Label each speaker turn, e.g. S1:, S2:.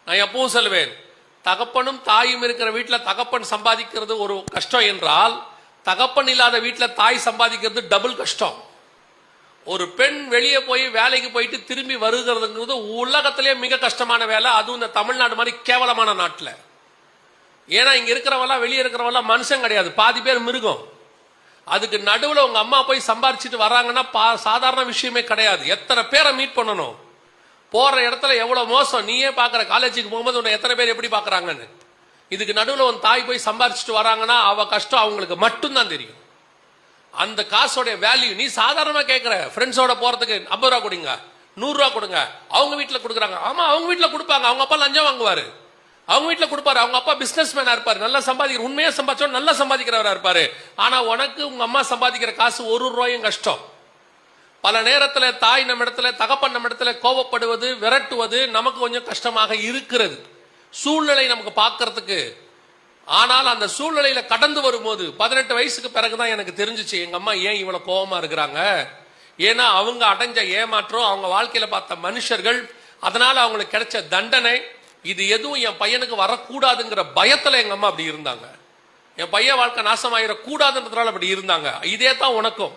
S1: நான் எப்பவும் சொல்லுவேன், தகப்பனும் தாயும் இருக்கிற வீட்டில் தகப்பன் சம்பாதிக்கிறது ஒரு கஷ்டம் என்றால், தகப்பன் இல்லாத வீட்டில் தாய் சம்பாதிக்கிறது டபுள் கஷ்டம். ஒரு பெண் வெளியே போய் வேலைக்கு போயிட்டு திரும்பி வருகிறதுங்கிறது உலகத்திலேயே மிக கஷ்டமான வேலை. அதுவும் இந்த தமிழ்நாடு மாதிரி கேவலமான நாட்டில். ஏன்னா இங்க இருக்கிறவெல்லாம் வெளியே இருக்கிறவெல்லாம் மனுஷன் கிடையாது, பாதி பேர் மிருகம். அதுக்கு நடுவில் உங்க அம்மா போய் சம்பாரிச்சிட்டு வர்றாங்கன்னா சாதாரண விஷயமே கிடையாது. எத்தனை பேரை மீட் பண்ணணும், போற இடத்துல எவ்வளவு மோசம். நீயே பாக்குற, காலேஜுக்கு போகும்போது உன்னை எத்தனை பேர் எப்படி பாக்குறாங்கன்னு. இதுக்கு நடுவில் உன் தாய் போய் சம்பாரிச்சிட்டு வராங்கன்னா அவ கஷ்டம் அவங்களுக்கு மட்டும்தான் தெரியும். அந்த காசோடைய வேல்யூ நீ சாதாரணமா கேட்கிற. ஃப்ரெண்ட்ஸோட போறதுக்கு 50 ரூபா கொடுங்க, 100 ரூபா கொடுங்க, அவங்க வீட்டுல கொடுக்குறாங்க. ஆமா, அவங்க வீட்டுல கொடுப்பாங்க. அவங்க அப்பா லஞ்சம் வாங்குவாரு, அவங்க வீட்டுல கொடுப்பாரு. அவங்க அப்பா பிசினஸ் மேனா இருப்பாரு, நல்லா சம்பாதிக்கிற, உண்மையா சம்பாதிச்சோம் நல்லா சம்பாதிக்கிறவரா இருப்பாரு. ஆனா உனக்கு உங்க அம்மா சம்பாதிக்கிற காசு 1 ரூபாயும் கஷ்டம். பல நேரத்துல தாய் நம்ம இடத்துல, தகப்பன் நம்ம இடத்துல கோபப்படுவது, விரட்டுவது நமக்கு கொஞ்சம் கஷ்டமாக இருக்கிறது, சூழ்நிலை நமக்கு பார்க்கறதுக்கு. ஆனால் அந்த சூழ்நிலையில கடந்து வரும்போது 18 வயசுக்கு பிறகுதான் எனக்கு தெரிஞ்சிச்சு எங்க அம்மா ஏன் இவ்வளவு கோபமா இருக்கிறாங்க. ஏன்னா அவங்க அடைஞ்ச ஏமாற்றம், அவங்க வாழ்க்கையில பார்த்த மனுஷர்கள், அதனால அவங்களுக்கு கிடைச்ச தண்டனை, இது எதுவும் என் பையனுக்கு வரக்கூடாதுங்கிற பயத்துல எங்க அம்மா அப்படி இருந்தாங்க. என் பையன் வாழ்க்கை நாசமாயிட கூடாதுன்றதுனால அப்படி இருந்தாங்க. இதே தான் உனக்கும்.